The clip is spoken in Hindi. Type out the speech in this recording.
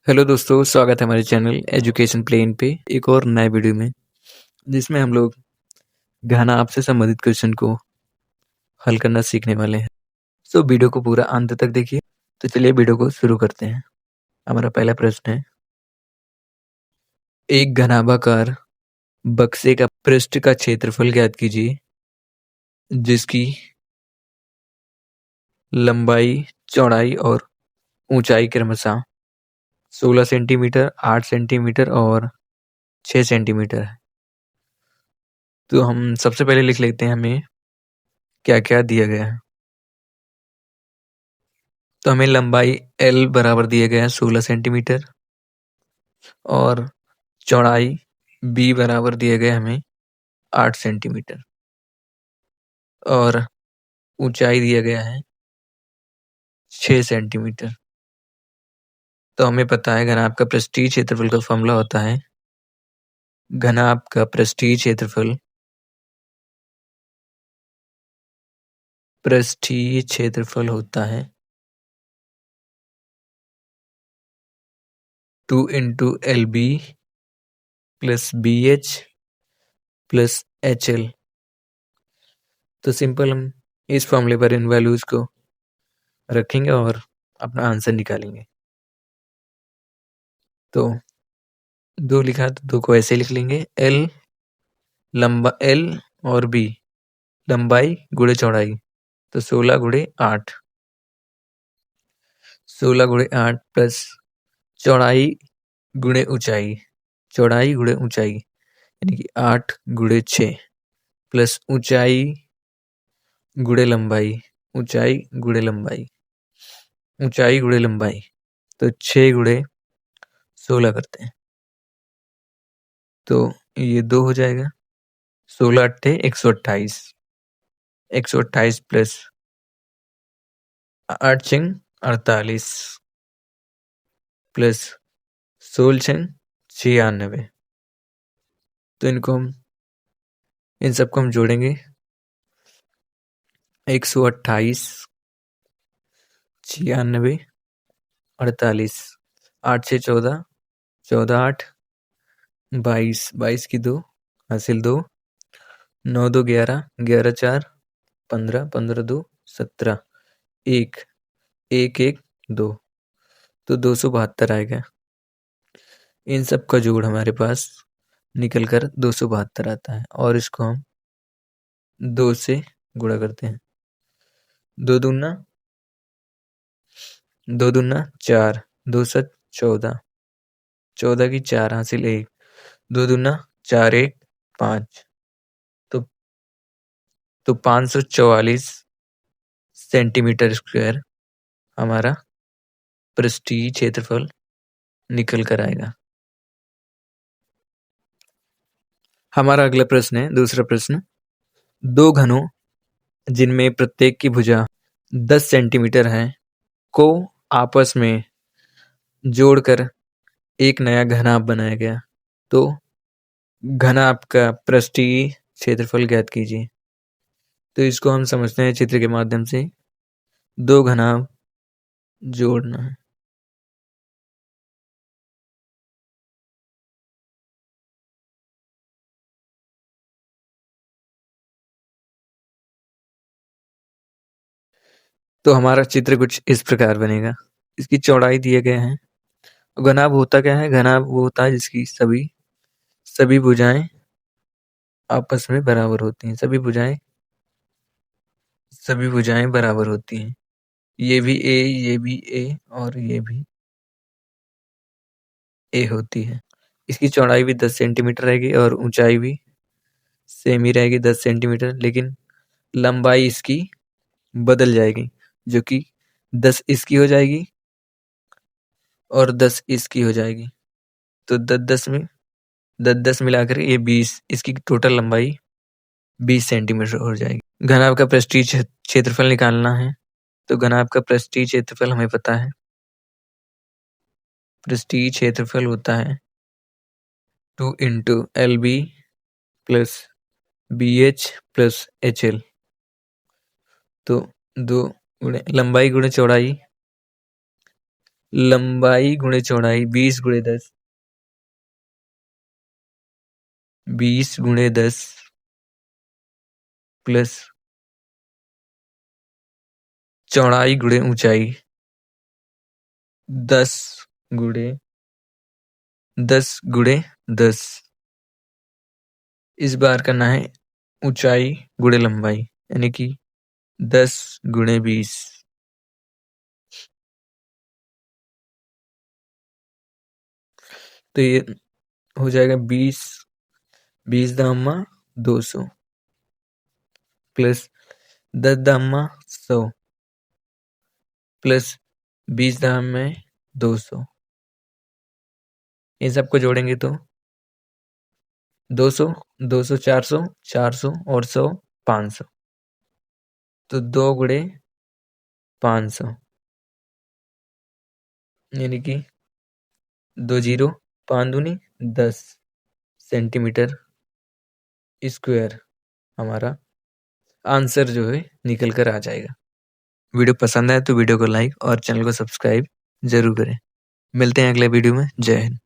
हेलो दोस्तों, स्वागत है हमारे चैनल एजुकेशन प्लेन पे एक और नए वीडियो में, जिसमें हम लोग घना आप से संबंधित क्वेश्चन को हल करना सीखने वाले हैं। सो वीडियो को पूरा अंत तक देखिए। तो चलिए वीडियो को शुरू करते हैं। हमारा पहला प्रश्न है, एक घनाभाकार बक्से का पृष्ठ का क्षेत्रफल ज्ञात कीजिए जिसकी लंबाई, चौड़ाई और ऊंचाई क्रमशः 16 सेंटीमीटर, 8 सेंटीमीटर और 6 सेंटीमीटर है। तो हम सबसे पहले लिख लेते हैं हमें क्या क्या दिया गया है। तो हमें लंबाई L बराबर दिया गया है 16 सेंटीमीटर और चौड़ाई B बराबर दिया गया है हमें 8 सेंटीमीटर और ऊंचाई दिया गया है 6 सेंटीमीटर। तो हमें पता है घनाभ का पृष्ठीय क्षेत्रफल का फॉर्मूला होता है, घनाभ का पृष्ठीय क्षेत्रफल होता है 2 into LB plus BH plus HL। तो सिंपल हम इस फॉर्मूले पर इन वैल्यूज को रखेंगे और अपना आंसर निकालेंगे। तो 2 लिखा तो 2 को ऐसे लिख लेंगे, L और B लंबाई गुणे चौड़ाई, तो 16 गुणे 8, 16 गुणे 8 प्लस चौड़ाई गुणे ऊंचाई, चौड़ाई गुणे ऊंचाई यानी कि 8 गुणे 6 प्लस ऊंचाई गुणे लंबाई, ऊंचाई गुणे लंबाई, ऊंचाई गुणे लंबाई, तो 6 गुणे 16 करते हैं। तो ये 2 हो जाएगा, 16 अट्ठे 128, 128 प्लस 8 छिंग 48 प्लस 16 छिंग 96। तो इन सबको हम जोड़ेंगे, 128 96 48, 8 से 14, 14 8 22, 22 की 2 हासिल 2, 9 2 11, 11 4 15, 15 2 17, 1 1 1 2, तो 272 आएगा। इन सब का जोड़ हमारे पास निकल कर 272 आता है और इसको हम 2 से गुणा करते हैं। 2 दूना 2 दूना 4, 2 7 14, 14 की 4 हासिल 1, 2 दूना 4 1 5, तो 544 सेंटीमीटर स्क्वायर हमारा पृष्ठीय क्षेत्रफल निकल कर आएगा। हमारा अगला प्रश्न है, दूसरा प्रश्न, दो घनों जिनमें प्रत्येक की भुजा 10 सेंटीमीटर है को आपस में जोड़कर एक नया घनाभ बनाया गया। तो घनाभ का पृष्ठीय क्षेत्रफल ज्ञात कीजिए। तो इसको हम समझते हैं चित्र के माध्यम से, दो घनाभ जोड़ना है। तो हमारा चित्र कुछ इस प्रकार बनेगा। इसकी चौड़ाई दिए गए हैं। घनाभ होता क्या है? घनाभ वो होता है जिसकी सभी भुजाएं आपस में बराबर होती हैं। सभी भुजाएं बराबर होती हैं। ये भी ए और ये भी ए होती है। इसकी चौड़ाई भी 10 सेंटीमीटर रहेगी और ऊंचाई भी सेम ही रहेगी 10 सेंटीमीटर, लेकिन लंबाई इसकी बदल जाएगी, जो कि 10 इसकी हो जाएगी और 10 इसकी हो जाएगी। तो 10 मिलाकर ये 20, इसकी टोटल लंबाई 20 सेंटीमीटर हो जाएगी। घनाभ का पृष्ठीय क्षेत्रफल निकालना है। तो घनाभ का पृष्ठीय क्षेत्रफल हमें पता है, पृष्ठीय क्षेत्रफल होता है 2 into LB plus BH plus HL। तो 2 गुणे लंबाई गुणे चौड़ाई, लंबाई गुणे चौड़ाई 20 गुणे 10, 20 गुणे 10 प्लस चौड़ाई गुणे ऊंचाई 10 गुणे 10 गुणे 10। इस बार करना है ऊंचाई गुणे लंबाई, यानी कि 10 गुणे 20। तो ये हो जाएगा 20 दामा 200 प्लस 10 दामा 100 प्लस 20 दाम में 200। इन सबको जोड़ेंगे तो 200 200 400 400 और 100 500। तो 2 गुणे 500, यानी कि 2 जीरो 5 दूनी 10 सेंटीमीटर स्क्वायर हमारा आंसर जो है निकल कर आ जाएगा। वीडियो पसंद आए तो वीडियो को लाइक और चैनल को सब्सक्राइब जरूर करें। मिलते हैं अगले वीडियो में। जय हिंद।